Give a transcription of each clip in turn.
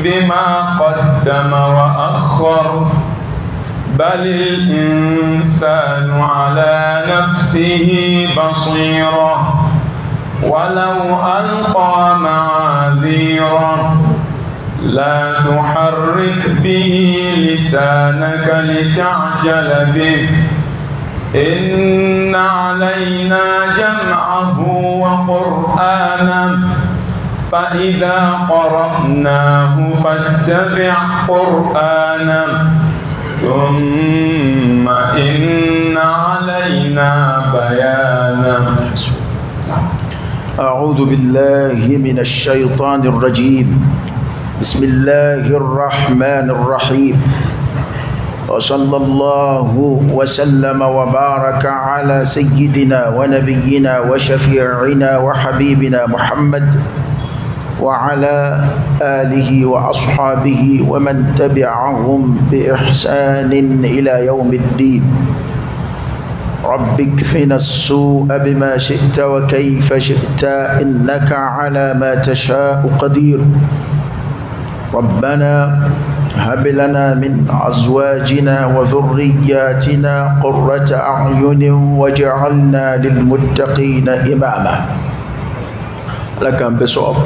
بما قدم وأخر بل الإنسان على نفسه بصيرة ولو ألقى معاذيره لا تحرك به لسانك لتعجل به إن علينا جمعه وقرآنه فإذا قرأناه فاتبع قرآنه ثم إن علينا بيانه. أعوذ بالله من الشيطان الرجيم. بسم الله الرحمن الرحيم. وصلى الله وسلم وبارك على سيدنا ونبينا وشفيعنا وحبيبنا محمد وعلى آله وأصحابه ومن تبعهم بإحسان إلى يوم الدين. رب اكفنا السوء بما شئت وكيف شئت إنك على ما تشاء قدير. ربنا هب لنا من أزواجنا وذرياتنا قرة أعين واجعلنا للمتقين إماما. لك بصوب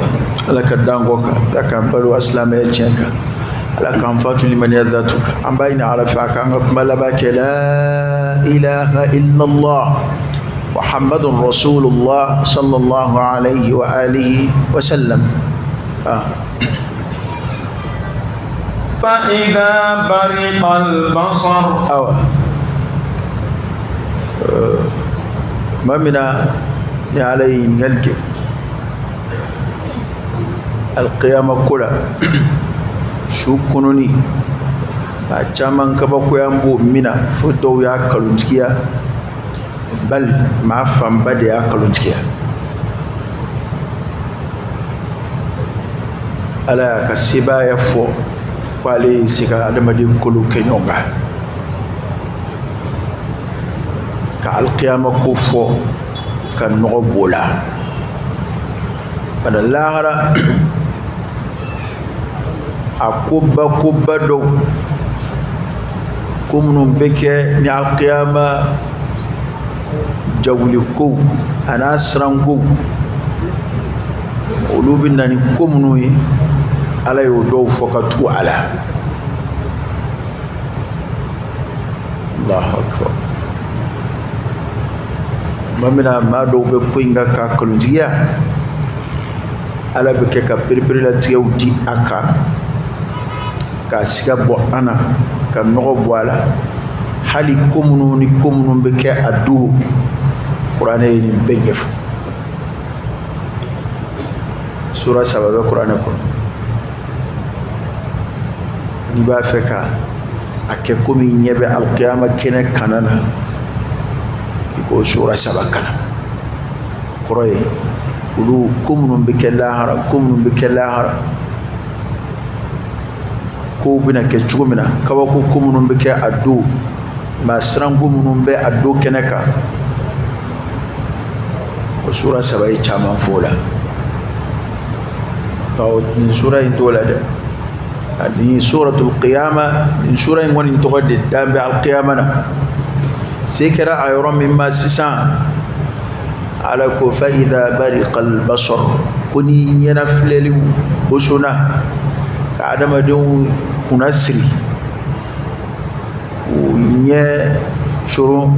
لك دانغوك لك بلو أسلام يجنك لك أنفات لمن يذاتك أم بين على فاكانك ملبك لا إله إلا الله محمد رسول الله صلى الله عليه وآله وسلم. فإذا برق البصر ما منا عليه نلك القيامة كلها شو كنوني أجمعن كبكو يامبو منا فتو يا كلونتكيا بل ما فهم بدي يا كلونتكيا ألا كسبا يفو pale sika adamadi kulu kenyonga ka alqiyama ko fo kan no bola bana lahara akubba do kumnum beke ni alqiyama jawli ko ana srango ulubin nani kumnu ala yo do fokatu ala Allahu akbar. Mamina ma do be kuinga ka kolunjiya ala be ke ka pirpir la tiewdi aka ka siga bo ana ka no bo ala hali komunu ni komunu be ke adu qur'ane ni bengef sura sababe qur'ane ko ni ba feka ake komi nyebe alqiyama kene kanana ko sura sabakana qoroy ulu kumnum bikallahara ko bina ke chugumina kawa ko kumnum bike addu ma srangu munum be addu keneka ko sura sabai chaman fola taw ni sura indola de هذه سورة القيامة من سورة يقولون تقدر دام بالقيامة سكر أيرم مما سسان على فإذا برق البصر كني ينفلل بسنا كعدم دون كنسري ونيا شرو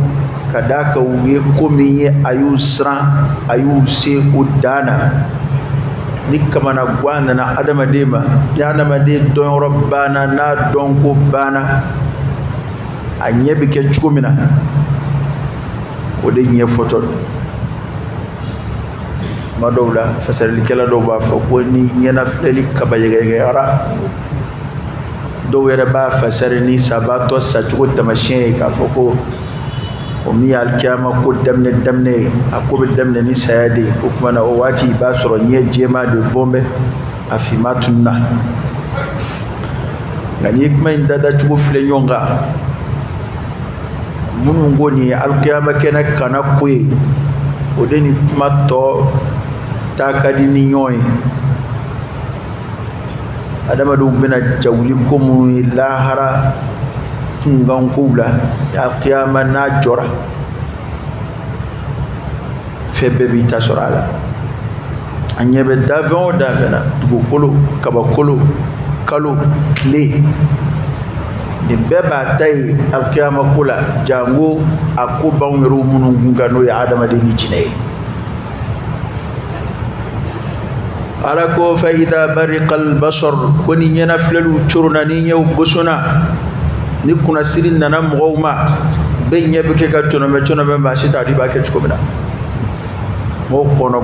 كذاك ويكمي أيوسرا أيوسي udana ni kamana gwana na adama dema ya adama de don rabbana na don ko bana anyebi ke chukumina ode nye foto madowla fasal kala do ba fa ko ni nyana fleli kabaye ara do wera ba fasal ni sabato sa chuko tamashin ka foko o mi alkiyama ko damne akobe damne ni sayade ko kuma na o wati ba soro nye jema de bombe afimatunna ngani kuma indada chuko fle nyonga munu ngoni alkiyama kena kana kwe o deni kuma to takadi ni nyoy adama dum bena jawli komu lahara tungan kula ya qiyama na jora febe bi tasorala anyebe davon davena dugukolo kabakolo kalo kle ni beba tay alqiyama kula jango akuba ngiru munun ngano ya adama de ni cine alako fa idha bariqa albasar kuni nyana flalu churna ni nyaw busuna ni kuna sirin nana mugawma be nyebe ke ka tono be ba sita di ba ke chukobina mo kono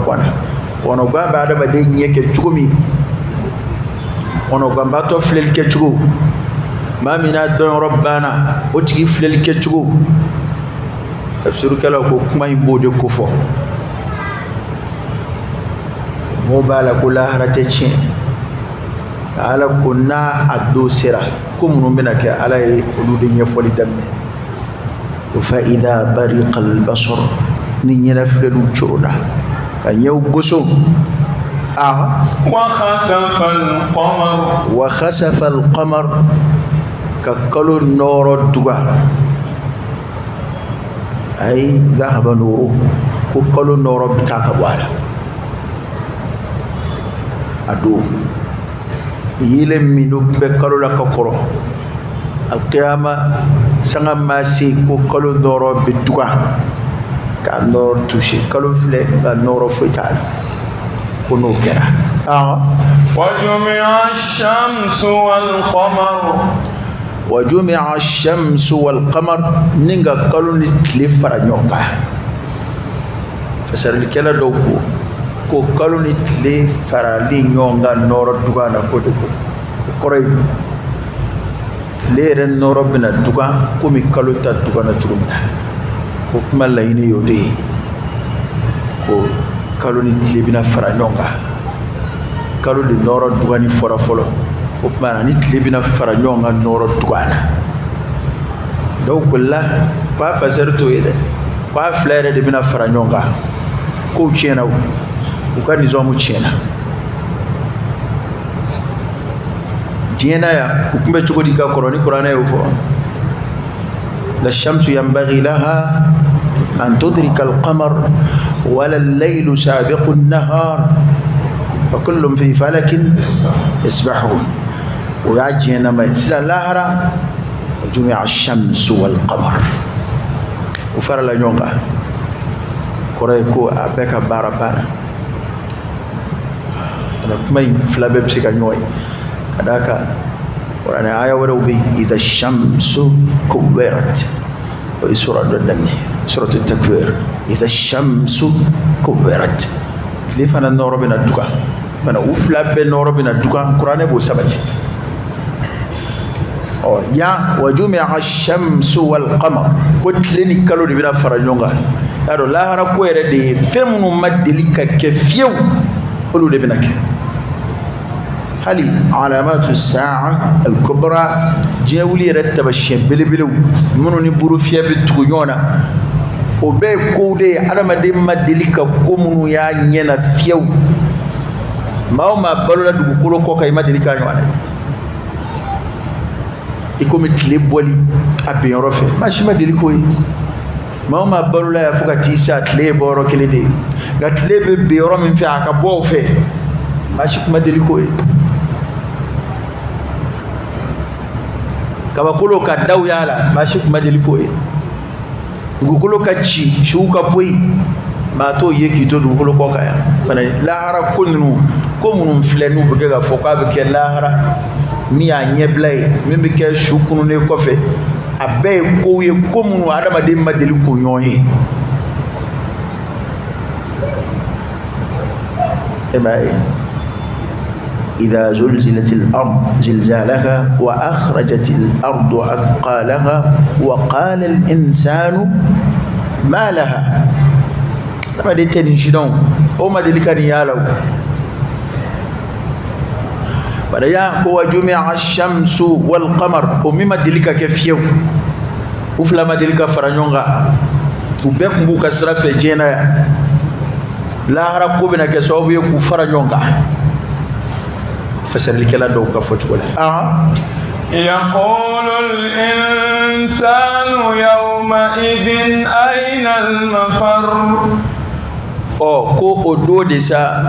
ba ba adama de nyeke chukumi ono gamba to flel ke chugo ma mina don rabbana o tigi flel ke chugo tafsiru kala ko kuma imbode ko fo mo bala kula harate cin ala kunna addo sira ko mun bena ke ala e olude nyefoli damme fa idha bariqa albasar ni nyana flelu churuda ka nyaw goso وخسف القمر ككل النور الدغا أي ذهب نوره ككل النور بتاعك والا أدو يلم منو بكلو لك كرو القيامة سنغ ما سي ككل النور بالدغا كان نور توشي كلو فلي كان نور فيتال كنو كرا وجمع الشمس والقمر نينغا كالو نتلي فرانيوكا فسر الكلا دوكو كو كالو نتلي فرالي نيونغا نورو دوغانا كودو كوري تلي رن نورو بنا دوغا كومي كالو تا دوغانا تشومنا كو كما لايني يودي كو kalo ni tlebina fara nyonga kalo de noro dugani fora folo o mana ni tlebina fara nyonga noro dugana do kulla pa faserto ide pa flere de bina fara nyonga ko chena u kan nizo mu chena jena ya ukumbe chukodi ka koroni qur'ana yo fo la shamsu yanbaghi laha أن تدرك القمر ولا الليل سابق النهار وكل في فلك يسبحون ويعجينا ما يتسلى اللهرة وجمع الشمس والقمر وفر لا يونغا كوريكو أبكا بارا بارا أنا كمي فلا بيبسيكا نوي كذاك ورانا آية وروبي إذا الشمس كبرت ويسورة دني سورة التكوير إذا الشمس كبرت لفنا النور بنا الدكا من وفلا بالنور بنا الدكا قرآن أبو سبت يا وجمع الشمس والقمر وتلني كلو بنا فرجونغا يارو لا هرا كوير دي فمن مدلك كفيو قولوا لي بنك هل علامات الساعة الكبرى جاولي رتب الشيء بلو منو نبرو فيها بتغيونا وبي كودي على ما دم دلك كومنو يا نينا فيو ما هو ما بلو لا دغكولو كوكا ما دلك نيوانا ikomi tleboli abiyon rofe ma shima deliko yi ma hو ما balo la ya fuka tisa tleboro kelede ga tlebe biro min fi aka bo fe ma shima deliko yi kabakolo ka daw yala ma shima deliko yi dugukolo ka ci shuka poi ma to yeki to dugukolo ko kaya bana lahara kunnu ko munun flenu buge ga foka be ke lahara mi a nyeblay mi be ke shukunu ne ko fe abe ko ye ko munu adama de madeli ko nyoyi ebai إذا زلزلت الأرض زلزالها وأخرجت الأرض أثقالها وقال الإنسان ما لها لما دي تنشدون وما دي لكان يالو بدأ هو جمع الشمس والقمر ومما دي لك كفيو وفلا ما دي لك فرانيونغا وبيك مبوكا سرف جينا لا هرقو بنا كسوبي كفرانيونغا فسر الكلا دو كفتولا يقول الإنسان يومئذ أين المفر ko o do de sa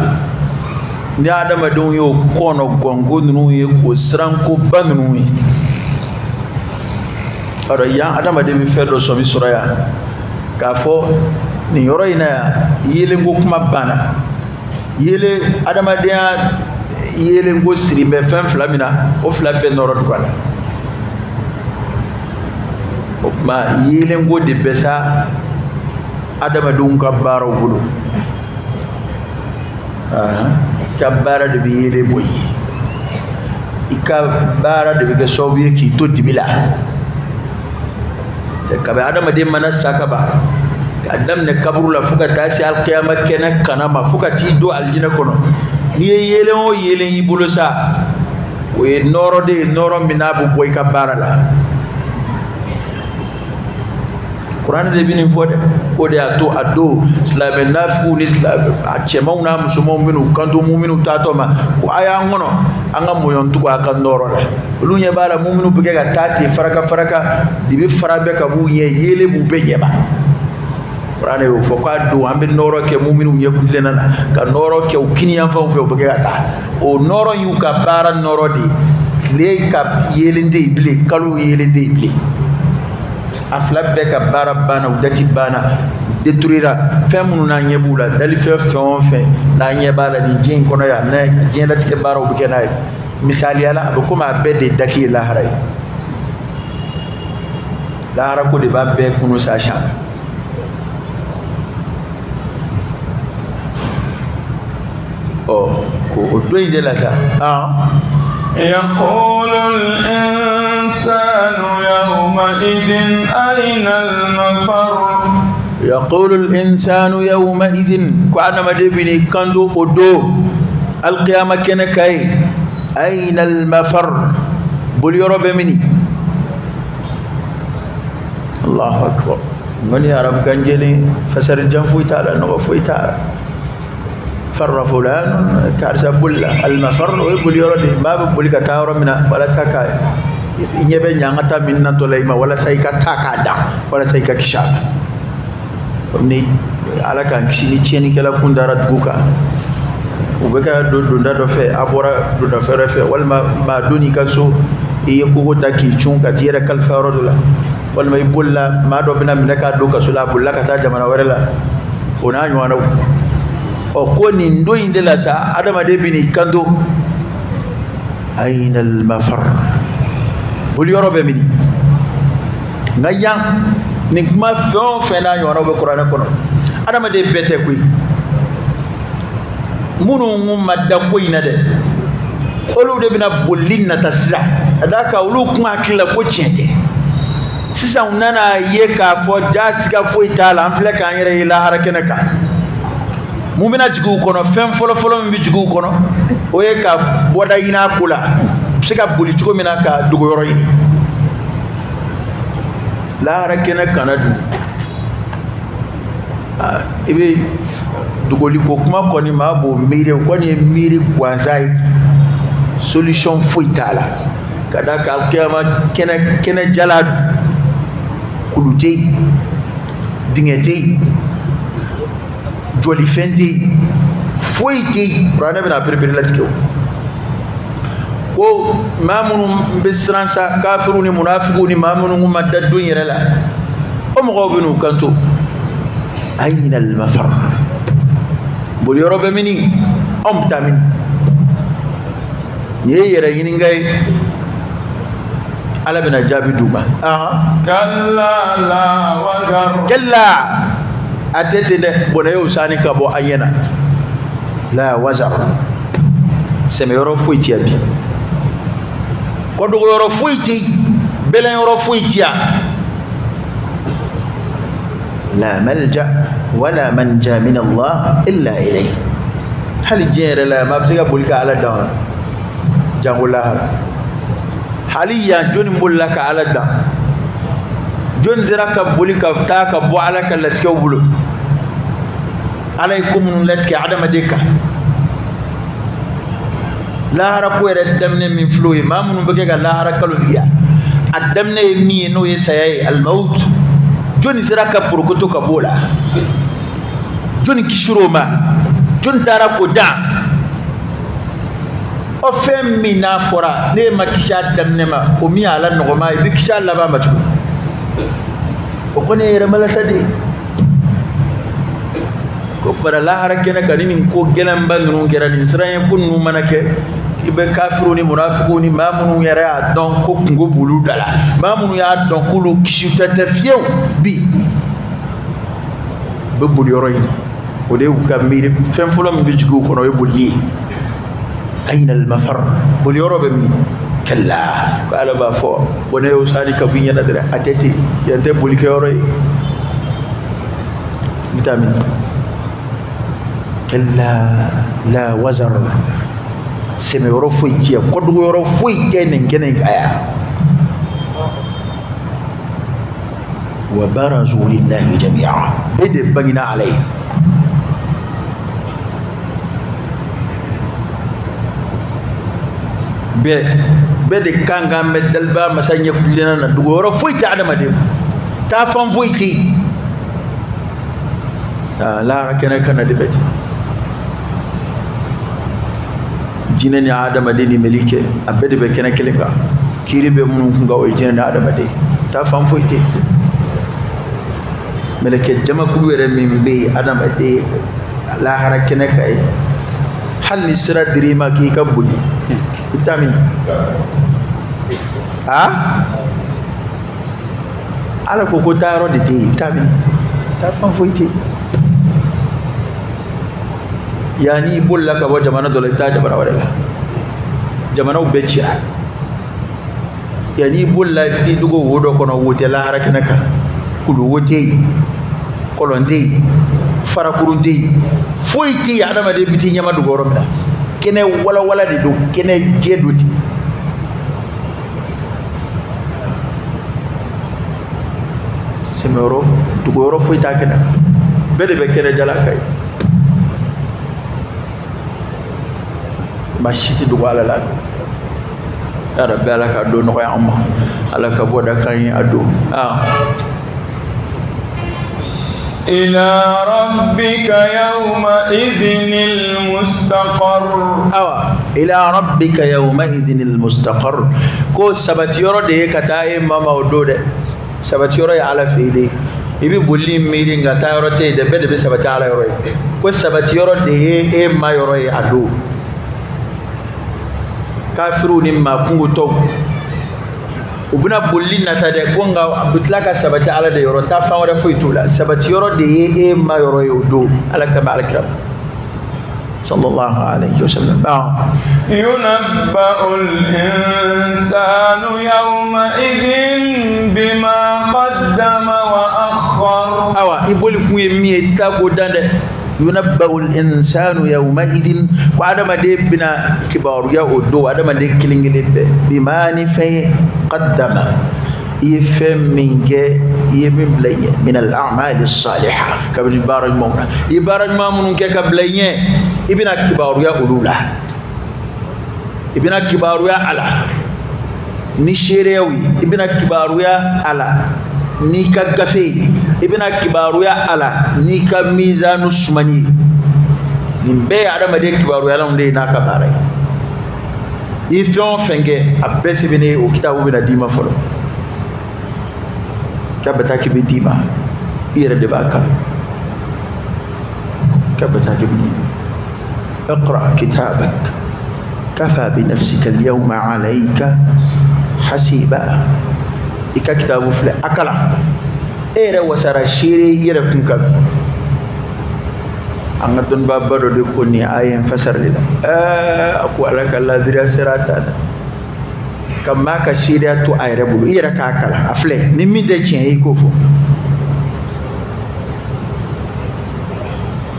ni adamadenw y'o kɔnɔ gɔngo ninnu ye k'o sirankoba ninnu ye alors yan adamaden bɛ fɛn dɔ sɔmi sɔrɔ yan k'a fɔ nin yɔrɔ in na yan yelenko kuma banna yelen adamadenya yelenko siri bɛ fɛn fila min na o fila bɛɛ nɔrɔ dugu la o tuma yelenko de bɛ sa adamadenw ka baaraw bolo ka baara de bɛ yelen bɔ ye i ka baara de bɛ kɛ sababu ye k'i to dibi la kabi adamaden mana sa ka ban k'a daminɛ kaburu la fo ka taa se alikiyama kɛnɛ kana ma fo ka t'i don alijinɛ kɔnɔ n'i ye yelen o yelen y'i bolo sa o ye nɔɔrɔ de ye nɔɔrɔ min n'a bɛ bɔ i ka baara la kuranɛ de bɛ nin fɔ dɛ o de y'a to a don silamɛ nafigiw ni a cɛmanw n'a musomanw minnu kanto muminw taatɔ ma ko a y'an kɔnɔ an ka mɔɲɔntugu a ka nɔɔrɔ la olu ɲɛ b'a la muminw bɛ kɛ ka taa ten faraka faraka dibi fara bɛɛ ka b'u ɲɛ yeelen b'u bɛɛ ɲɛma kuranɛ y'o fɔ k'a don an bɛ nɔɔrɔ kɛ muminw ɲɛkutilena na ka nɔɔrɔ kɛ u kiniyanfanw fɛ u bɛ kɛ ka taa o nɔɔrɔ y'u ka baara nɔɔrɔ de ye tile ka yeelen tɛ yen bilen kalo yeelen tɛ yen bilen a fila bɛɛ ka baara banna u dati banna détruira fɛn minnu n'an ɲɛ b'u la dalifɛn fɛn o fɛn n'an ɲɛ b'a la nin diɲɛ in kɔnɔ yan n'a diɲɛlatigɛ baaraw bɛ kɛ n'a ye misaliyala a bɛ komi a bɛɛ de dati ye lahara ye lahara ko de b'a bɛɛ kunu sa siyan ko o don in de la sa يقول الإنسان يومئذ أين المفر يقول الإنسان يومئذ كأنا مدبني كندو أدو القيامة كنكاي أين المفر بليرو بمني الله أكبر من يا رب كنجلي فسر الجنفوي تعالى نغفوي تعالى فر فلان كارسا بولا المفر ويقول يرد ما بقول كتاور منا ولا سكاي يبي نعتا منا تلايما ولا سايكا تاكادا ولا سايكا كشاب ni ala kan kisi ni tieni kala kundara duka ubeka dunda do fe abora dunda fere fe walma ma doni kaso e ko ta ki chun ka tira kal farodula walma ibulla ma do bina minaka do kaso la bulla ka ta jamana warela ona nywana o ko nin do inde la sa adama de bini kando aina al mafar bul yorobe mini ngayan ni kuma fɛn fɛn n'a ɲɔgɔnnaw bɛ kuranɛ kɔnɔ adamaden bɛɛ tɛ koyi minnu ma da ko in na dɛ olu de bɛna bolili nata sisan ka d'a kan olu kun hakili la ko tiɲɛ tɛ sisan u nana ye k'a fɔ jaa siga foyi t'a la an filɛ k'an yɛrɛ ye lahara kɛnɛ kan mun bɛna jigin u kɔnɔ fɛn fɔlɔ-fɔlɔ min bɛ jigin u kɔnɔ o ye ka bɔda ɲini a ko la u bɛ se ka boli cogo min na ka dogo yɔrɔ ɲini lahara kɛnɛ kana dun i bɛ dogoli ko kuma kɔni maa b'o miiri o kɔni ye miiri gansan ye solution foyi t'a la ka d'a kan kɛnɛma kɛnɛ jala kulu tɛ yen dingɛ tɛ yen jɔlifɛn tɛ yen foyi tɛ yen kuranɛ bɛna perepere latigɛ o ko maa minnu bɛ siran sa kafiru ni munafigiw ni maa minnu ma da don yɛrɛ la o mɔgɔw bɛ n'u kanto ayina al-mafar boli yɔrɔ bɛ mini anw bɛ taa mini nin ye yɛrɛ ɲininka ye ala bɛna jaabi d'u ma kalla la wazar kalla a tɛ ten dɛ bɔnɛ y'o sani ka bɔ an ɲɛna la wazar sɛmɛyɔrɔ foyi tɛ yan bi kɔdogoyɔrɔ foyi tɛ yen bɛlɛnyɔrɔ foyi tɛ yan la malja wala manja min Allah illa ilayhi hali diɲɛ yɛrɛ la maa bɛ se ka boli ka ala dan jango lahara hali yan jɔnni bolila ka ala dan jɔnni sera ka boli ka taa ka bɔ ala ka latigɛw bolo ala ye ko minnu latigɛ adamaden kan lahara ko yɛrɛ daminɛ min filɛ o ye maa minnu bɛ kɛ ka lahara kalo tigiya a daminɛ ye min ye n'o ye saya ye alimawutu jɔnni sera ka porokoto ka bɔ o la jɔnni kisir'o ma jɔnni taara ko dan o fɛn min n'a fɔra ne ma kisi a daminɛ ma o min y'a la nɔgɔma i bɛ kisi a laban ma cogo o kɔni ye yɛrɛmalasa de ye ko para lahara kɛnɛ kan ni nin ko gɛlɛnba ninnu kɛra nin siran ko ninnu mana kɛ i bɛ kafiru ni munafiku ni maa minnu yɛrɛ y'a dɔn ko kungo b'olu da la maa minnu y'a dɔn k'olu kisi tɛ fiyewu bi u bɛ boli yɔrɔ ɲini o de y'u ka miiri fɛn fɔlɔ min bɛ jigin u kɔnɔ o ye bolili ye ayina al-mafar boli yɔrɔ bɛ min kalla ko ala b'a fɔ ko ne y'o sani ka bɔ i ɲɛna dɛrɛ a tɛ ten yan tɛ boli kɛ yɔrɔ ye vitamin kalla la wazar sɛmɛ yɔrɔ foyi tɛ yan kɔdugu yɔrɔ foyi tɛ nin kɛnɛ in kan yan wa barazu lillahi jami'a bɛɛ de bangena ala ye bɛɛ de kan kan bɛ daliba masa ɲɛ kulenna na dugu yɔrɔ foyi tɛ adamaden taa fan foyi tɛ yen lahara kɛnɛ kana de bɛ ten jinɛ ni adamaden ni melike a bɛɛ de bɛ kɛnɛ kelen kan kiiri bɛ minnu kun kan o ye jinɛ ni adamaden taa fan foyi tɛ yen meleke jamakulu yɛrɛ min bɛ yen adamaden lahara kɛnɛ kan ye hali ni sira dir'i ma k'i ka boli i t'a min ala ko taa yɔrɔ de tɛ yen i t'a min taa fan foyi tɛ yen yanni i bolila ka bɔ jamana dɔ la i bɛ taa jamana wɛrɛ la jamanaw bɛɛ cira yanni i bolila i bɛ t'i dogo wo dɔ kɔnɔ wo tɛ lahara kɛnɛ kan kulu wo tɛ yen kɔlɔn tɛ yen farakurun tɛ yen foyi tɛ yen adamaden bɛ t'i ɲɛma dogo yɔrɔ min na kɛnɛ walawala de don kɛnɛ jɛ don ten sɛmɛyɔrɔ dogo yɔrɔ foyi t'a kɛnɛ bɛɛ de bɛ kɛnɛ jala kan ye maa si tɛ dogo ala la yàrá bɛɛ ala ka don nɔgɔya an ma ala ka bɔ da kan ye a don إلى ربك يومئذ المستقر إلى ربك يومئذ المستقر كو سبتيورو دي كتا ماما ودود سبتيورو يا على فيدي ibi bolli miri ngata yoro te de be sabati ala yoro ko sabati yoro de ma yoro e ado kafiru ni ma kungu to ubuna bolli nata de ko nga butlaka sabati ala de yoro ta fa wara foitula sabati yoro de ma yoro e ado ala kama ala kiram sallallahu alayhi wasallam yunabba'u al-insanu yawma idhin bima qaddama wa akhkhar iboli kuye mi ta ko dande yunabba'u al-insanu yawma idhin ko adama de bina kibaru ya odo adama de kilingile be bima ni fe qaddama يفهم منك يمن بليه من الأعمال الصالحة قبل البار المولى يبار المامون كبليه ابن كبار يا أولولا ابن كبار يا على نشيريوي ابن كبار يا على نيكا غفي ابن كبار يا على نيكا ميزان السمني نبي عدم دي كبار يا لهم دي ناكا باري يفهم فنجة أبسي بني وكتابه بنا ديما فلو كبتاك بديما يرد باكا كبتاك بديما اقرأ كتابك كفى بنفسك اليوم عليك حسيبا إكا كتاب فلا أكلا إيرا وسارا شيري يرى كنك أنغتون بابا دو كوني آيين فسر لنا أقوى لك الله ذريا سراتا kama ka shiriya to ayre bulu ira ka kala afle ni mi de chen yi ko fo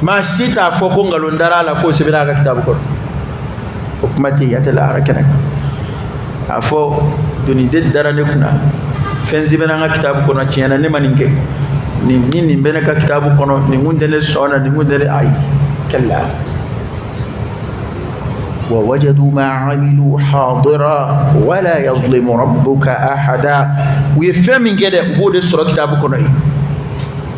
ma sita fo ko ngalo ndara la ko sibina ka kitabu ko hukumati yatala arakana afo duni de dara ne kuna fenzi bena ka kitabu ko no chena ne maninge ni bena ka kitabu ko no ni ngunde ne sona ni ngunde ay kala ووجدوا ما عملوا حاضرا ولا يظلم ربك أحدا ويفهم من كده هو ده سورة كتاب كنوي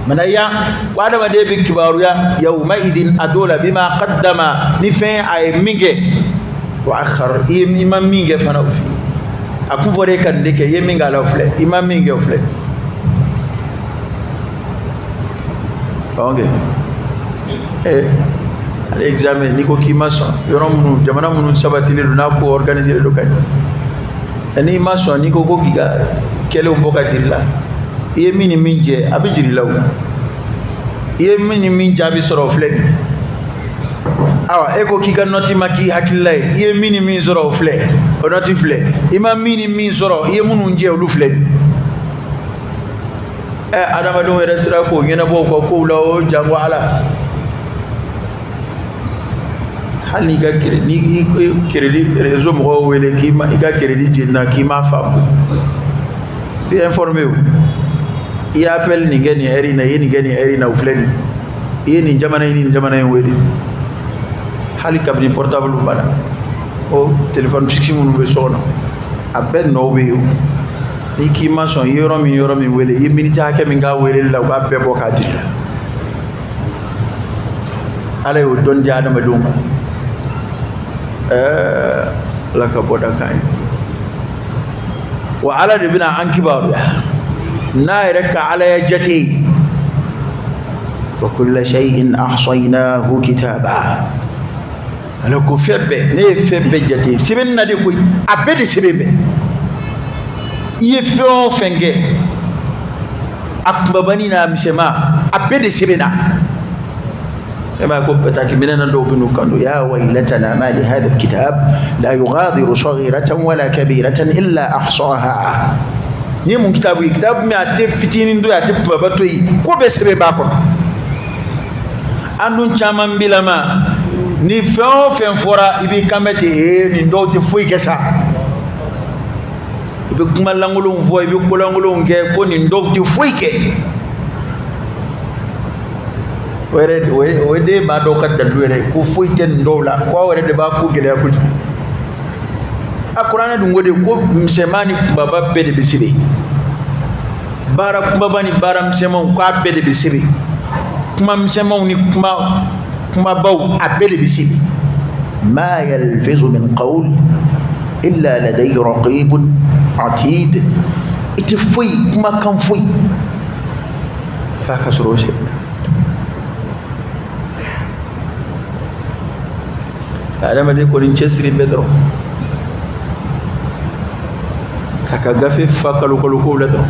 من أيام وأنا ما دي بكباريا يومئذ أدول بما قدم نفين أي مينجي وأخر إمام مينجي فنو في أكون فريق كندك يمينجا لوفله إمام مينجي وفله أوكي l'examen ni ko ki maçon yoro munu jamana munu sabati le na ko organiser le kay ani maçon ni ko ki ga kele mboka dilla ye mini minje abi jiri law ye mini minje abi soro fleg awa e ko ki ga noti maki hakilay ye mini min soro fleg o noti fleg ima mini min soro ye munu nje lu fleg adama do wera sira ko ngena bo ko law jango ala hal ni ga crédit réseau mo wele ki ma ga crédit jinna ki ma fam bi informé wu i appel ni ngeni eri na yeni ngeni eri na ufleni yeni jamana ni weli hal kabri portable bana o téléphone fixe mo be sona aben no be ni ki ma son yoro mi wele yi minute hake mi ga wele la ba be bo ka dilla ala yo don jaada ma dum laka boda kai wa ala bina an kibaru na yarka ala yajati wa kullu shay'in ahsaynahu kitaba ala ko febbe ne febbe jati siben na de ko abede sibebe iye fo fenge akbabani na misema abede sibena كما كنت مننا لو بنكن يا ويلتنا ما لهذا الكتاب لا يغادر صغيرة ولا كبيرة إلا أحصاها يمون كتاب ما تفتين دو يتب بطوي كو بسبب باكو أندون شامان بلما نفعو فنفورا إبي كامتي نندو تفوي كسا إبي كمال لنغلون فو إبي كولانغلون كو نندو تفوي كي wede ba do ka dalwere ko foyten dowla ko wore de ba ko gele ko alquran dum wode ko msemani baba bede bisibe bara baba ni bara msemon ko abede bisibe kuma msemon ni kuma baw abede bisibe ma yalfizu min qawl illa ladayhi raqibun atid itfoy kuma kan foy fa kasro shi adama de ko rin chestri bedro kaka gafe fa kalu ko ladro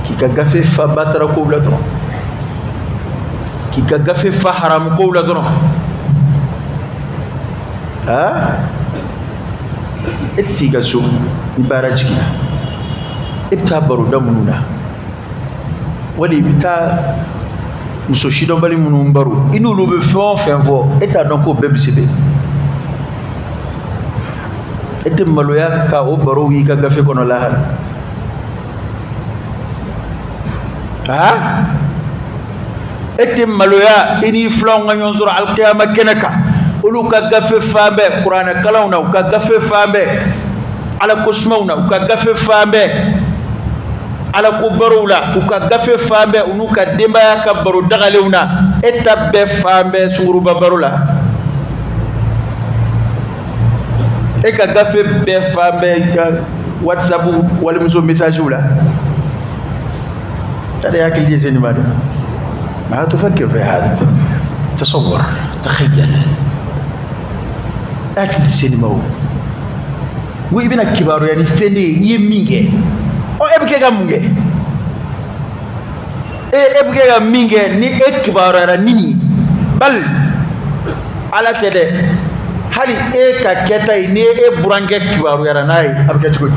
ki ka gafe fa batra ko ladro ki ka gafe fa haram ko ladro ha etsi gasu ibaraji ibtabaru damuna wali bita muso shidon bali munun baro inu lo be fon fo eta donc ko bebisibe ete maloya ka o baro wi ka gafe kono la ha ete maloya ini flon ngon zura al qiyamah kenaka ulu ka gafe fambe qur'ana kalawna ka gafe fambe ala kusmauna ka gafe fambe ala ko barula ko ka gafe fambe unu ka demba ya ka baru dagalewna etabbe fambe suru barula e ka gafe be fambe whatsapp wala muso message wala ترى ياكل جيزني ما تفكر في هذا تصور تخيل أكل السينما وابن الكبار يعني فني يمينجي أو أبكي كمونجي أبكي كمونجي ني الكبار يعني بل على كده هل ككتا ني برانجي كبار يعني ناي أبكي تقول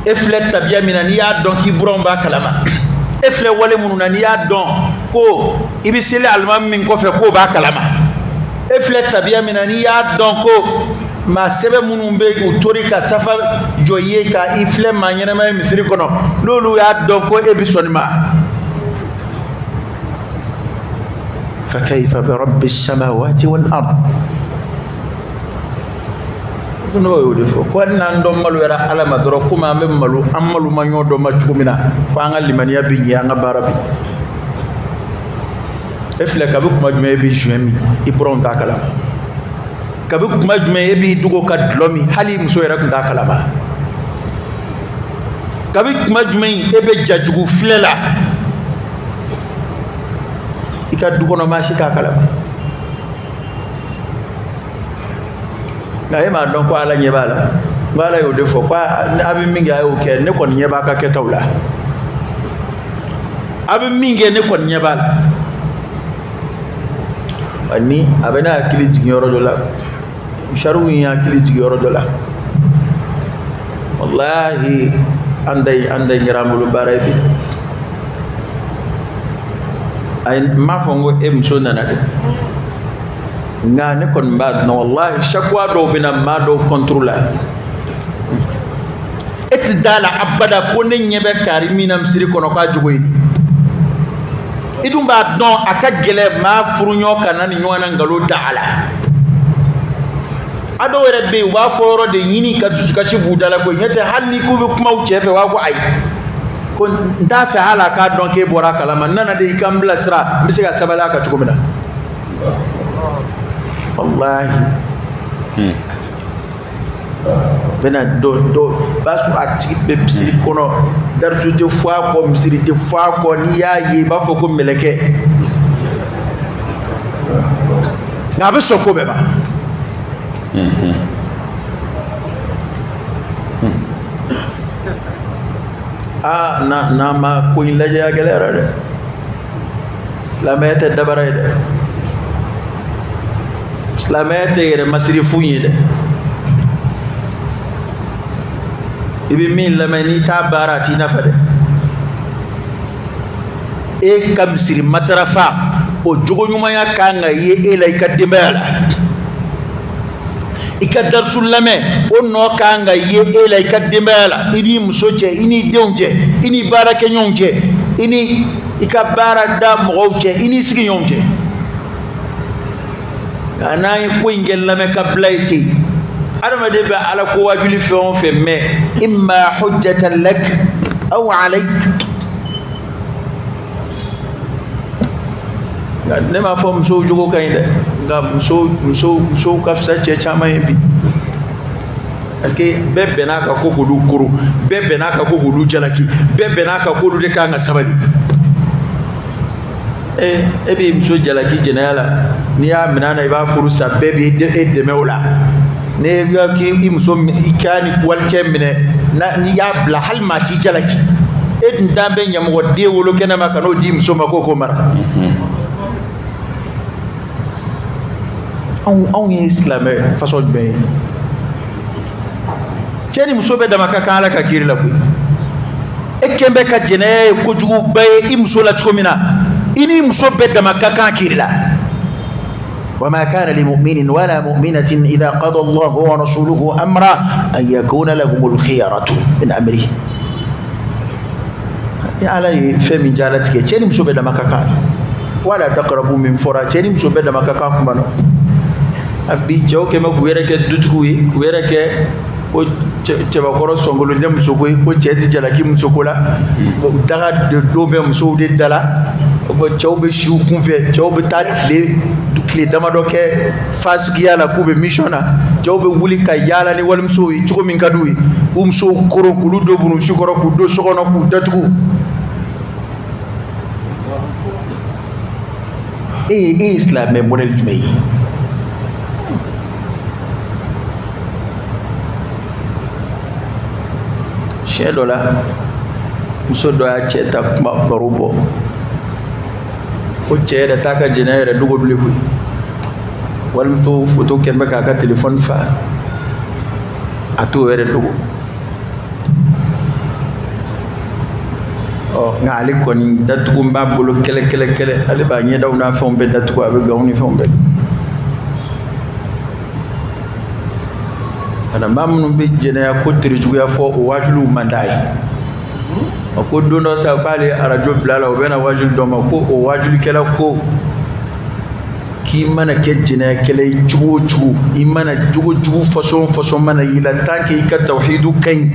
efle tabia mina ni ya don ki buron ba kalama efle wale mununa ni ya don ko ibisile almam min ko fe ko ba kalama efle tabia mina ni ya don ko ma sebe munun be utori ka safa joye ka ifle manyana ma misiri kono lolu ya don ko ebisonima فكيف برب السماوات والأرض no yodi fo ko nan do malu era ala madro kuma mem malu amalu ma nyodo ma chumina ko anga limaniya bi anga barabi efle kabu kuma jume bi juemi ibron ta kala kabu kuma jume bi dugo ka dlomi hali muso era kun ta kala ba kabu kuma jume ebe jajugu flela ika dugo no ma shika kala ba na ma don ko ala nyebala bala yo defo kwa abi mingi ayo ke ne kon nyeba ka ketawla abi mingi ne kon nyebala ani abena kili jigoro dola sharu ya kili jigoro dola wallahi andai nyiramulu barabi ay mafongo emso nanade nga ne kon mbad no wallahi shakwa do bina mado contrôle et dala abada ko ne nyebe karimina msiri kono ka jogoyini idum ba don aka gele ma furunyo kanani nyona ngalo taala ado were be wa foro de yini ka dusuka shi budala ko nyete halli ko be kuma uchefe wa ko ay ko nda fe hala ka don ke bora kala man nana de ikambla sra misiga sabala ka tukumina wallahi bena do basu ati be bisiri kono darsu te fois ko misiri te fois ko ni yayi ba foko meleke ngabe soko beba na ma ko ilaje ya galera de islamete dabara de islamete yere masiri funyi de ibi min lamani ta barati nafade e kam siri matrafa o jogo nyuma ya kanga ye elay ka dembala ikadar sulame o no kanga ye elay ka dembala ini musoche ini deonje ini barake nyonje ini ikabara da moje ini sigi nyonje anay ko ingel lame ka blayti adama de ba ala ko wajuli fon fe me imma hujjatan lak aw alayk ne ma fom so jogo kayde ngam so kafsa che chama yembi parce que bebe naka ko gudu kuru bebe naka ko gudu jalaki bebe naka ko de kanga sabali ebi mso jalaki jenala ni ya minana iba furusa bebe de mewla ne ya ki imso ikani walche mine na ni ya bla hal mati jalaki edin dambe nyam wodde wolo kenama kano di mso makoko mara on est islamé façon ben cheni mso be dama ka kala ka kirila ku ekembe ka jene ko jugu bay imso la chkomina ini mso be dama ka ka kirila وما كان لمؤمن ولا مؤمنة إذا قضى الله ورسوله أمرا أن يكون لهم الخيرة من أمره على فم جالتك تشيني مسوبة مكاكا ولا تقربوا من فرا تشيني مسوبة مكاكا كمانو أبي جو كما كويرك دوتكوي كويرك ko ceba koro songolo dem musokoy ko ceti jalaki musokola daga do be muso de dala ko chawbe shiu kunfe chawbe tatle dukle dama do ke fasgiya la ko be missiona chawbe wuli ka yala ni wal muso yi ko min kadui so koro kulu do bunu shukoro ku do sokono ku datugu islam me model jumay shedola muso do ya cheta barubo ko cheda taka jenere dugo bliku wal muso foto kembe ka telephone fa ato were dugo o ngali kon datugo mbabulu kele ali ba nyi dawna fombe datugo abe gawni fombe ana mamnu be jene ya ko trijugo ya fo o wajulu mandai ko dondo sa pale arajo blala o bena wajul do ma ko o wajul kala ko k'i mana kɛ jinɛkɛla ye cogo o cogo i mana jogo jugu façon mana y'i la tant que i ka tawhidu ka ɲi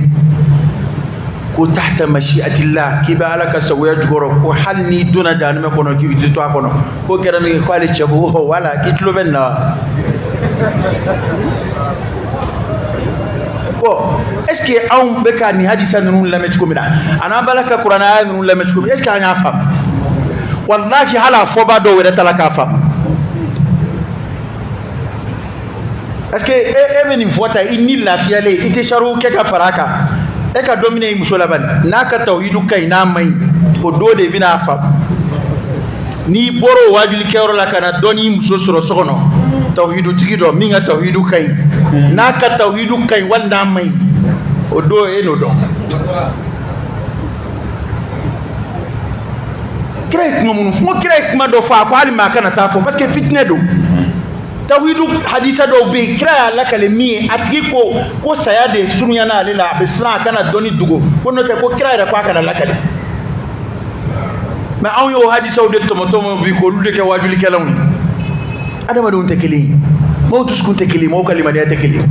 ko tahta mashiatillah k'i bɛ ala ka sagoya jukɔrɔ ko hali n'i donna jahanama kɔnɔ k'i tɛ to a kɔnɔ ko kɛra min ko ale cɛ ko wala k'i tulo bɛ nin na wa bon est ce que anw bɛ ka nin hadisa ninnu lamɛn cogo min na a n'an b'a la ka kuranɛ aya ninnu lamɛn cogo min est ce que an y'a faamu wallahi hali a fɔba dɔw yɛrɛ tala k'a faamu est ce que e bɛ nin fɔ ta i ni lafiyalen i tɛ sariw kɛ ka fara a kan e ka dɔ minɛ i muso la bani n'a ka tawhidu ka ɲi n'a ma ɲi o don de i bɛna a faamu n'i bɔra o wajilikɛyɔrɔ la ka na dɔ n'i muso sɔrɔ so kɔnɔ tawhidutigi dɔ min ka tawhidu ka ɲi n'a ka tawhidu ka ɲi wali n'a ma ɲi o don e n'o dɔn kira ye kuma minnu fɔ kira ye kuma dɔ fɔ a ko hali maa kana taa fɔ parce que fitinɛ don tawhidu hadisa dɔw bɛ yen kira y'a lakale min ye a tigi ko saya de surunyana ale la a bɛ siran a kana dɔnni dogo ko n'o tɛ ko kira yɛrɛ ko a kana lakale mais anw y'o hadisaw de tɔmɔtɔmɔ bi k'olu de kɛ wajulikɛlaw ye adamadenw tɛ kelen ye maaw dusukun tɛ kelen ye maaw ka limaniya tɛ kelen ye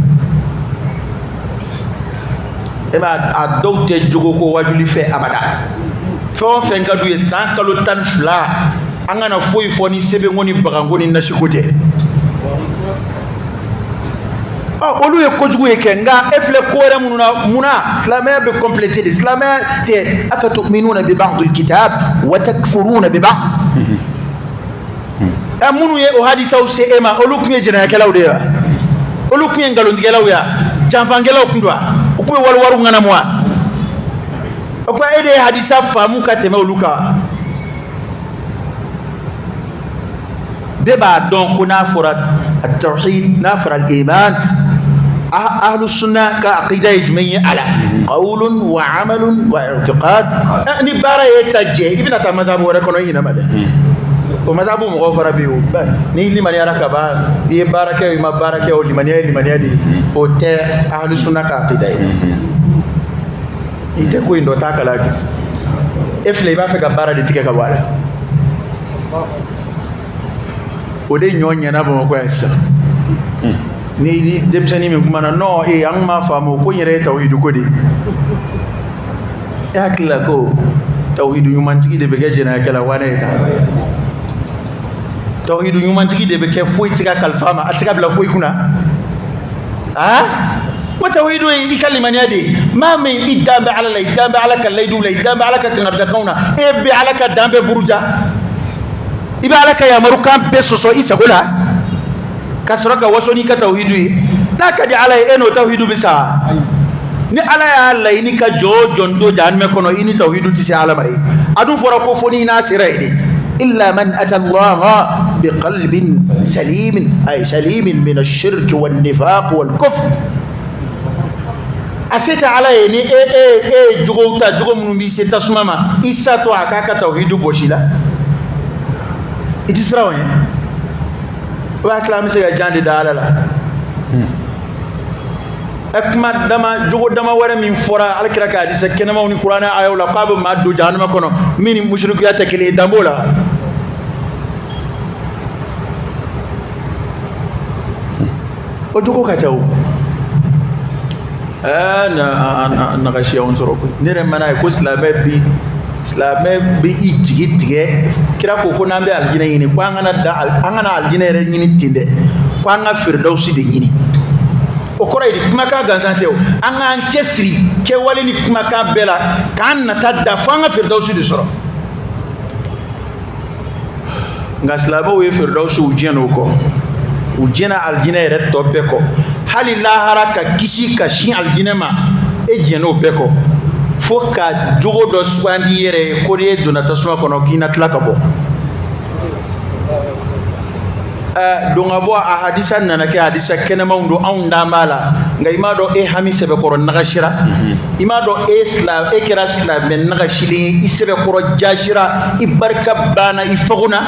e b'a a dɔw tɛ jogo ko wajuli fɛ abada fɛn o fɛn ka d'u ye san kalo 12 an kana foyi fɔ ni sɛbɛnko ni baganko ni nasiko tɛ olu ye kojugu ye kɛ nka e filɛ ko wɛrɛ minnu na munna silamɛya bɛ compléter de silamɛya tɛ afatu'minuna bi ba'dil kitab wa takfuruna bi ba'd minnu ye o hadisaw se e ma olu tun ye jɛnɛyakɛlaw de ye wa olu tun ye nkalontigɛlaw ye wa janfangɛlaw tun don wa u tun bɛ waliwariw ŋanamu wa o ko e de ye hadisa faamu ka tɛmɛ olu kan bɛɛ b'a dɔn ko n'a fɔra at-tawhid n'a fɔra al-iman ahlu sunna ka aqida ye jumɛn ye ala qawlun wa amalun wa i'tiqad ni baara ye ta jɛ i bɛna taa mazhabu wɛrɛ kɔnɔ i ɲinama dɛ o mazhabu mɔgɔw fana bɛ yen o ni limaniyara ka ban i ye baara kɛ o i ma baara kɛ o limaniya ye limaniya de ye o tɛ ahlu sunna ka aqida ye i tɛ ko in dɔ taa kala e filɛ i b'a fɛ ka baara de tigɛ ka bɔ a la o de ɲɔ ɲɛna Bamakɔ yan sisan ni denmisɛnnin min kumana non an m'a faamu ko n yɛrɛ ye tawhidu ko de ye e hakili la ko tawhidu ɲumantigi de bɛ kɛ jɛnɛyakɛla wa ne ye tan tawhidu ɲumantigi de bɛ kɛ foyi tɛ se ka kalifa ma a tɛ se ka bila foyi kunna ko tawhidu ye i ka limaniya de ye maa min i dan bɛ ala la i dan bɛ ala ka layiduw la i dan bɛ ala ka kangarijakaw na e bɛ ala ka dan bɛ buruja i bɛ ala ka yamarukan bɛɛ sɔsɔ i sago la ka sɔrɔ ka waso n'i ka tawhidu ye n'a ka di ala ye e n'o tawhidu bɛ sa ni ala y'a laɲini ka jɔ o jɔ don jahanama kɔnɔ i ni tawhidu tɛ se ala ma ye a dun fɔra ko fo n'i n'a sera ye de illa man ata allaha bi qalbin salimin ay salimin min ash-shirk wan nifaq wal kufr a se tɛ ala ye ni e jogow ta jogo minnu b'i se tasuma ma i sa to a k'a ka tawhidu bɔsi la i tɛ siran o ɲɛ o y'a tila an bɛ se ka jan de da ala la kuma dama jogo dama wɛrɛ min fɔra alakira ka hadisa kɛnɛmaw ni kuranɛ ayaw la k'a bɛ maa don jahanama kɔnɔ min ni mushrikiya tɛ kelen ye dan b'o la o jogo ka ca o na ka siyaw sɔrɔ koyi ne yɛrɛ mana ye ko silamɛ bi i jigi tigɛ kira ko n'an bɛ alijinɛ ɲini ko an kana alijinɛ yɛrɛ ɲini ten dɛ ko an ka firidawusi de ɲini o kɔrɔ ye di kumakan gansan tɛ o an k'an cɛsiri kɛwale ni kumakan bɛɛ la k'an nata da fo an ka firidawusi de sɔrɔ nka silamɛw ye firidawusi u diɲɛ n'o kɔ u diɲɛna alijinɛ yɛrɛ tɔ bɛɛ kɔ hali lahara ka kisi ka sin alijinɛ ma e diɲɛna o bɛɛ kɔ fo ka jogo dɔ sugandi i yɛrɛ ye ko n'i ye donna tasuma kɔnɔ k'i na tila ka bɔ don ka bɔ a hadisa nana kɛ hadisa kɛnɛmanw don anw dan b'a la nka i m'a dɔn e hami sɛbɛkɔrɔ nagasira i m'a dɔn e kɛra silamɛ nagasilen ye i sɛbɛkɔrɔ jasira i barika banna i fagona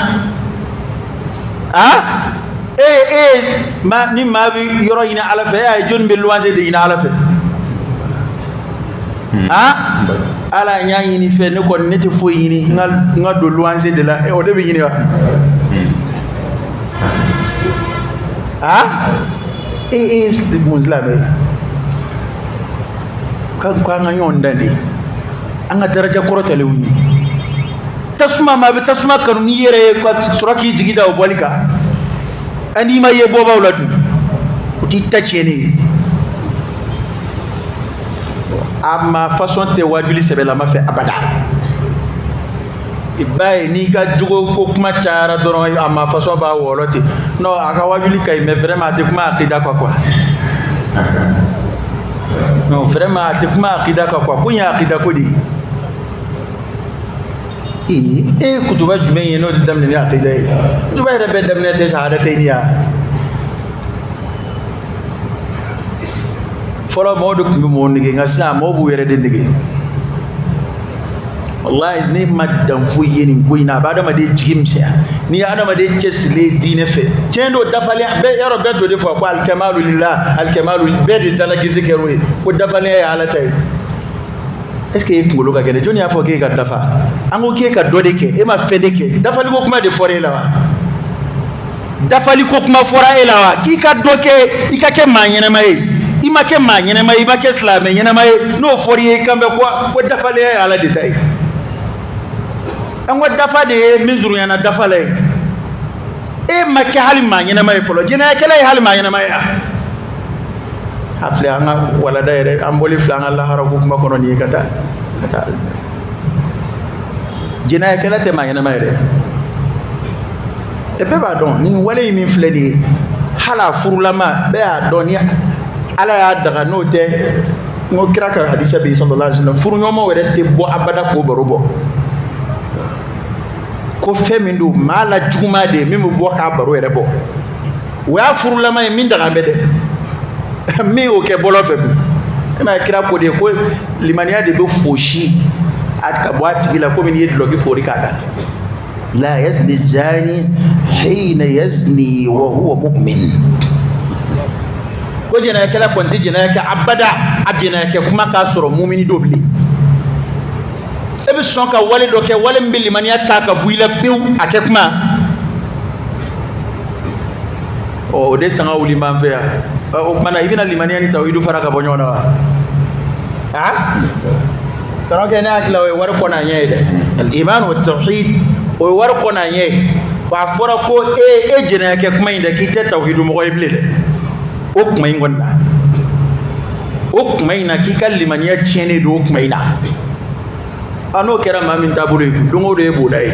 ni maa bɛ yɔrɔ ɲini ala fɛ e y'a ye jɔnni bɛ luwanse de ɲini ala fɛ ala n y'a ɲini fɛ ne kɔni ne tɛ foyi ɲini n ka don luwanse de la o de bɛ ɲini wa Muslim kan anga yondande anga daraja korotale wuni tasuma ma be tasuma kanu ni yere ko suraki jigida o bolika ani ma ye boba wuladu uti tachene amma façon te wajuli sebela ma fe abada ibaye ni ka jugo ko kuma cara doron amma façon ba woloti no aka wajuli kay mais vraiment te kuma akida quoi non vraiment te kuma akida quoi kunya akida ko di kutuba jume yeno de damne akida kutuba rebe damne te shahadatainiya folo modu kumbi mo nige ngasa mo bu yere de nige wallahi ni madam fu yeni goyna ba dama de jigimse ni adama de cesle dine fe cendo dafale be yaro beto de fo ko al kamalu lillah al kamalu be de dala gizikero ko dafale ya alatay est ce que yek ngolo ka gene joni afo ke ka dafa ango ke ka dode ke e ma fede ke dafali ko kuma de fore la wa dafali ko kuma fora e la wa ki ka doke ikake manyena mai imake manyena mai imake islame nyena mai no foriye kambe ko dafale ya ala de tay ango dafa de mizuru yana dafale e make hali manyena mai folo jina kala hali manyena mai afle anga wala daire amboli flanga Allah harabu kuma kono ni kata jina kala te manyena mai de e be ba don ni wale mi fledi hala furulama be a don ya ala ya daga note ngo kiraka hadisa bi sallallahu alaihi wasallam furu nyoma wede te bo abada ko barobo ko femindu mala juma de mimu bo ka baro ere bo wa furu lama min daga bede mi o ke bolo febu ma kira ko de ko limaniya de do foshi at ka boati gila ko min yedi logi fori kada la yazni zani hina yazni wa huwa mu'min ko jena kala konti jena ka abada ajena ka kuma ka soro mu'mini dobli ebe sonka wale doke wale mbili mani ataka buila pew ake kuma o de sanga uli manfea o mana ibina limani ni tawidu faraka bonyona wa kana ke na akila we war ko na nyede al iman wa tauhid o war ko na nyede wa fora ko e jena ke kuma inda kite tauhidu mo iblile o kuma ingonna o kuma ina kikal limani ya chene do kuma ina ano kera mamin tabulu dungo do e bodai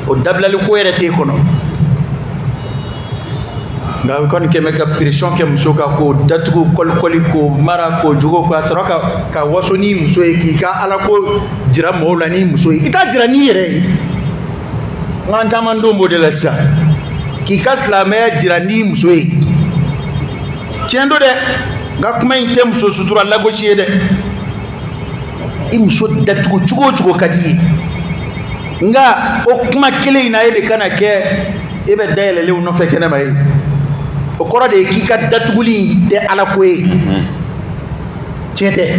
o dablali ko yerete kono nga kon ke meka pression ke musoka ko datugo kolkoli ko mara ko jugo ko asroka ka wasoni muso e ki ka ala ko jira mawla ni muso e ita jira ni yere nganta mando modela sa ki ka slama jira ni muso e cendo de nga kuma inte muso sutura la goshi de imso datugo jugo kadi nga o kuma kele ina ele kana ke ebe dayele le no fekene mai o koro de ki ka datuguli de ala ko e chete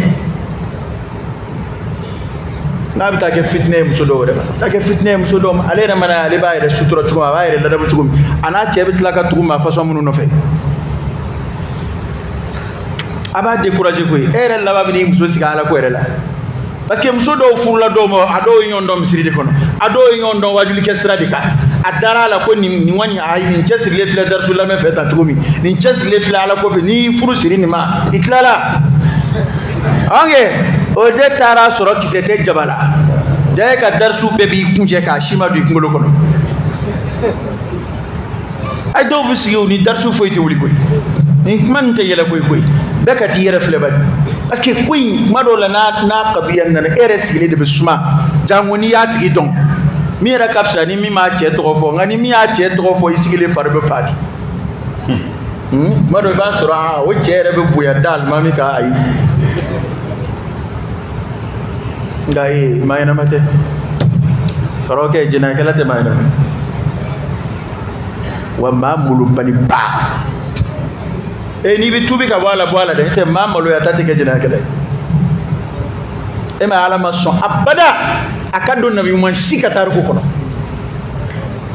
na bita ke fitne muso do de ta ke fitne muso do ale re mana ale bayre sutura chuma bayre la dabu chugum ana chebe tlaka tuguma façon munu no fe aba décourager ko ere la babini muso sika ala ko ere la parce que muso do furula do mo ado nyondo misiri de kono ado nyondo wajuli ke sradika adara la ko ni wani ay ni chesri le fila darsu la me feta tugumi ni chesri le fila ala ko fe ni furu siri ni ma itlala ange o de tara soro ki sete jabala de ka darsu be bi kunje ka shima du ngolo kono ay do bisi ni darsu foyti wuli koy ni man te yela koy bekati yere file bad parce que kuy mado la na qabiyan na ere sigile de bisuma jangoni ya tigi don mi ra kapsa ni mi ma che to fo ngani mi ya che to fo isigile farbe fati mado ba sura o che re be buya dal mami ka ai ngai mayna mate faroke jina kala te mayna wa mamulu bani ba ni bi tubi ka bwala de te mamalo ya tati ke jina kala e ma ala maso abada akado nabi man shika taruko kono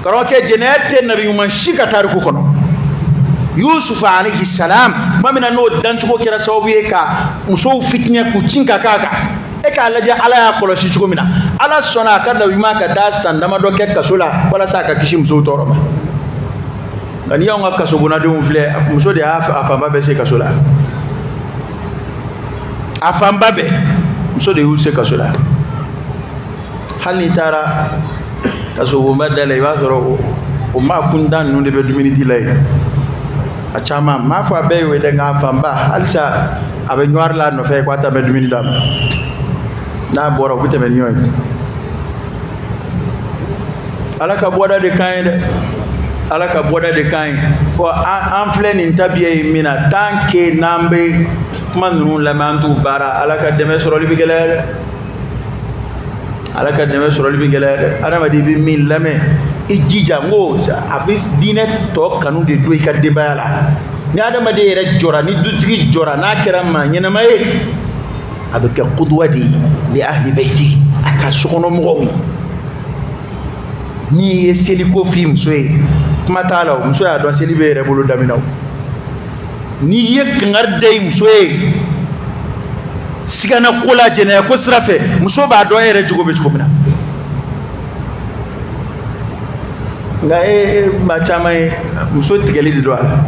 karon ke jenete na yuman shika tariku kono Yusuf alayhi salam mamina no dan chuko kira sababu ka muso fitnya ku cinka kaka e ka alaja ala ya koloshi chuko mina ala sona kada wima ka ta sandama do ke kasula wala sa ka kishi muso toroma ngani ya nga kasubuna de mfle muso de afamba be se kasula afamba be muso de use kasula hali tara kasubu madala iba zoro o ma kundan no de be dumini dilay a chama ma fa be we de nga famba alsa abe nyar la no fe ko ta be dumini dam na boro ko te be nyoy alaka boda de kainde alaka boda de kain ko an fleni tabiye mina tanke nambe manunu la mantu bara alaka deme soro libi gelade alaka deme soro libi gelade adama di bi min lame ijija ngo sa abis dine to kanu de do ka de bayala ni adama de re jora ni dutigi jora na kirama nyina mai abika qudwati li ahli baiti aka sokono mo ni eseli ko film soe kuma tala muso ya don seli be re bolo daminaw ni yek ngarde muso e sigana kola jene ko srafe muso ba do ere jugo be ko mina nga ma chama muso tigeli di do ala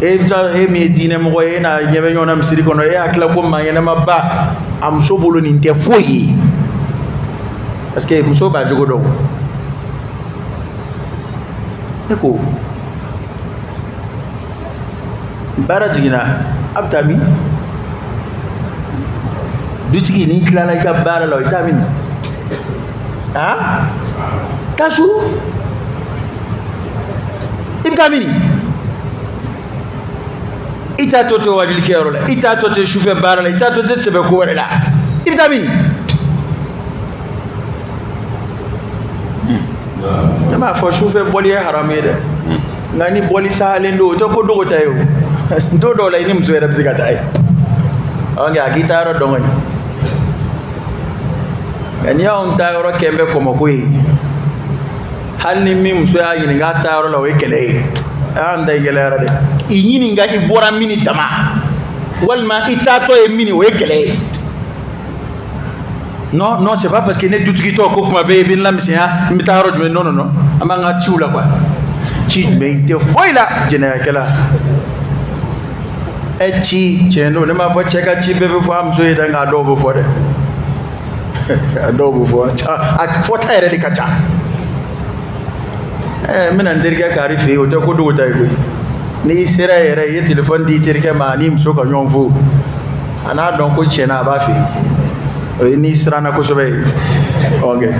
e mi dine mo ko na nyebe nyona misiri kono akla ko ma yena mabba am so bolo ni te foyi parce que muso ba jugo do eko bara jigina abtami dutigi ni klala ka bara lo itamin ha tasu ibtamini ita toto wajil kero la ita toto shufe bara la ita toto sebe ko wala ibtamini tama fo shufe boli harame de ngani boli salen do to ko dogo tayo do la ni mzo era bizika tay anga gitaro dongoni ngani ya on tayo kembe ko mo koyi halni mi mzo ya yin ga tayo la we kele anda igela de yini nga ibora mini tama walma itato e mini we kele. Non, non, c'est pas parce qu'il est tout qui toque comme bébé bin la mission, mais t'as rodé non non non, amanga chula quoi. Chi mais te foi là, jenekela. E chi cheno ne ma fo cheka chi bébé fo am so yeda nga do fo de. Ado fo a fo tayre de kacha. Mina ndirga kari fi o de ko do tay ko. Ni sera yere ye téléphone di tirke ma ni mso ka nyon fo. Ana don ko chena ba fi. Ni sirana ko sobe okay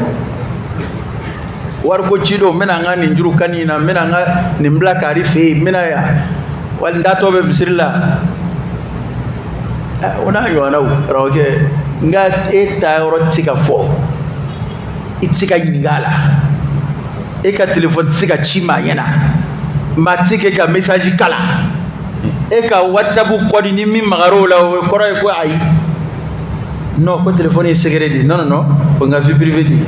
war ko cido mena nga ni njuru kanina mena nga ni mblaka rife mena ya wal ndato be bisirla ona yo na roke nga eta rotsika fo itsika ngala eka telephone tsika chima yana matsike ka message kala eka whatsapp ko ni mi magaro la ko ray ko ayi non ko téléphone est secret di non non ko nga vie privée di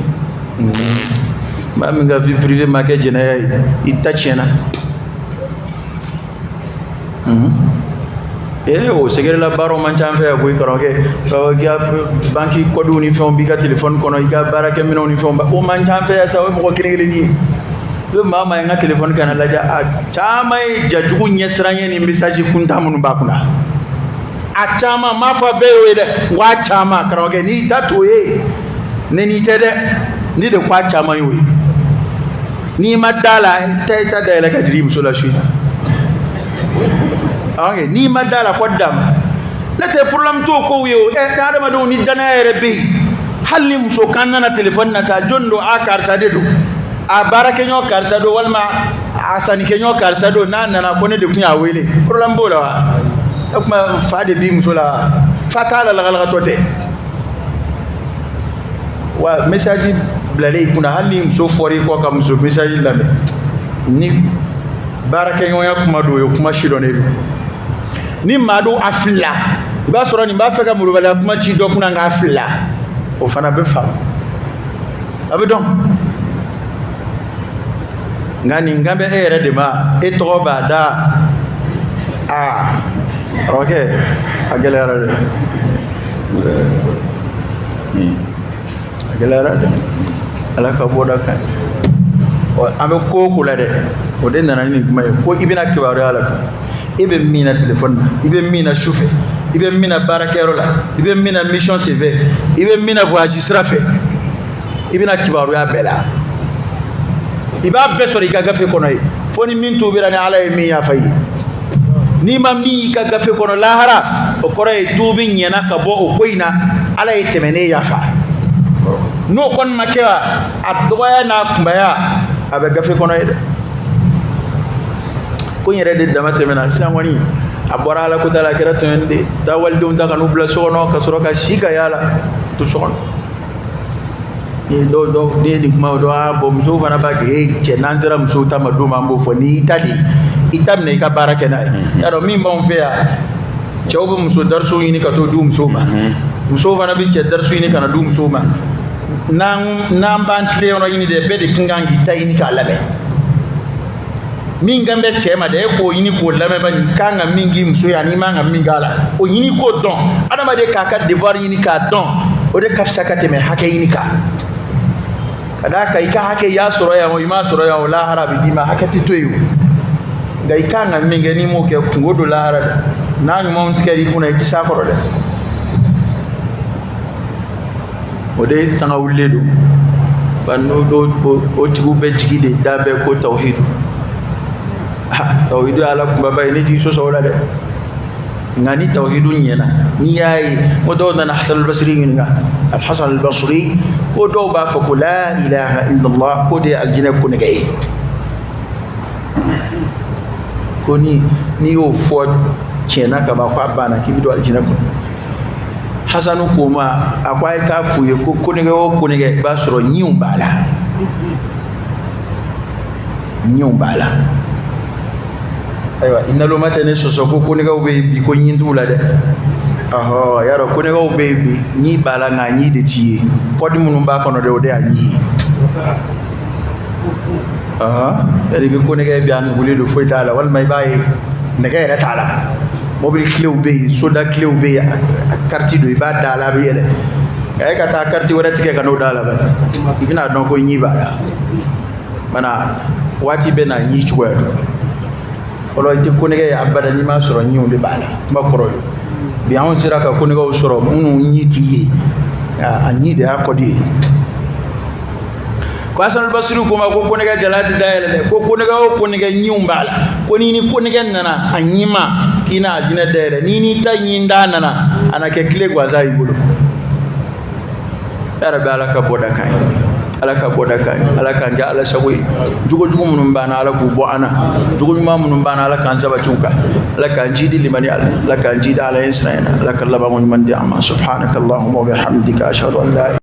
ma mi nga vie privée ma ke jena itachena o secret la baro man chan fe ko ikoro ke ko ga banki ko do ni fon bi ka téléphone kono ika barake mino ni fon ba o man chan fe sa o mo kirengeli ni be mama nga téléphone kana la ja chamai jajugu nyesranye ni message kunta mun ba kuna achama mafa bewe de wa chama karoge ni tatoye ne ni tede ni de kwa chama yoy ni madala ta da la kadrim so la shi okay ni madala kodam la te problem to ko yo da da do ni dana rabbi halli muso kanna telephone na sa jondo akar sa dedo a barake nyo kar sa do walma asani ke nyo kar sa do na ko ne de kunya wele problem bola kuma fade bi musola fatala la galga tote wa message blale kuna hali muso fori ko ka muso message lame ni barake ngoya kuma do yo kuma shidone ni mado afilla ba soro ni ba feka muru bala kuma ci do kuna nga afilla o fana be fa abedon ngani ngambe ere de ma e to ba da okay agelera de agelera de ala ka boda kan o abe ko kula de o de nana ni kuma ko ibina kibaru ala ko ibe mina telephone ibe mina chauffeur ibe mina barakero la ibe mina mission CV ibe mina voyage srafe ibina kibaru ya bela iba besori ka gafe kono yi foni min tubira ni ala mi ya fayi ni ma mi ka gafe kono lahara o kore tubin yana ka bo o koina ala temene ya fa no kon makewa adoya na kumbaya abe gafe kono yi ko yere de dama temena san wani abora ala ko tala kira to ende ta walde ta kanu bla sono ka soro ka shika yala to sono ni do ni kuma do bo muso fana ba ke che nanzera muso ta madu mambo fo ni itali itam ne ka baraka na yaro min bon fe ya chawbu muso darsu yini ka to du muso ma muso fana bi che darsu yini kana du muso ma nan ban tle ono yini de be de kingangi ta yini ka labe min gambe chema de ko yini ko lame ba ni kanga mingi muso ya ni manga mingala o yini ko don adama de kaka devoir yini ka don o de kafsa ka teme hake yini ka kada kai ka hake ya soro ya mo ima soro ya la harabi dima hake titoyu gai kanga minge ni mo ke ngodo la harada na ñu mo tikari kuna iti saforo de o de sanga wuledo banno do o tigu be jigide dabe ko tawhid tawhid ala ko baba ni ti so so la de ngani tawhidun yana ni yayi o do na Hasan al-Basri nga al-Hasan al-Basri ko do ba fa ko la ilaha illa Allah ko de aljina ko ne gay ko ni yo fo chena ka ba kwa bana kibido aljina ko Hasanu ko ma akwai ka fuye ko ne ga ba soro nyium bala aywa inalo mata ne soso ko ne ga be bi ko nyindu la de yaro ko ne ga be bi ni bala nga nyi de tie podi munum ba kono de o de anyi dari be ko ne ga bi an gule do foi taala wal may baye ne ga era taala mobile clé be soda clé be carte do ba dala be yele ay ka ta carte wala tike ka no dala ba ibina don ko nyi bala mana wati be na nyi chwa folo te kunige abada ni ma soro nyi onde bala ma koro bi an sira ka kunige o soro unu nyi tiye anyi de akodi ko Hasan al-Basri kuma ko kunige galati dayele ko kunige o kunige nyi umbala ko ni kunige nana anyima kina ajina dayele ni ta nyi ndana na anake kile kwa zai bulu rabbi alaka boda kan alaka nja ala sawi jugo munum bana ala ku bo ana jugo ma munum bana ala kan saba chuka alaka njidi limani alaka njidi ala insana alaka laba mun mandi amma subhanakallahumma wa bihamdika ashhadu an la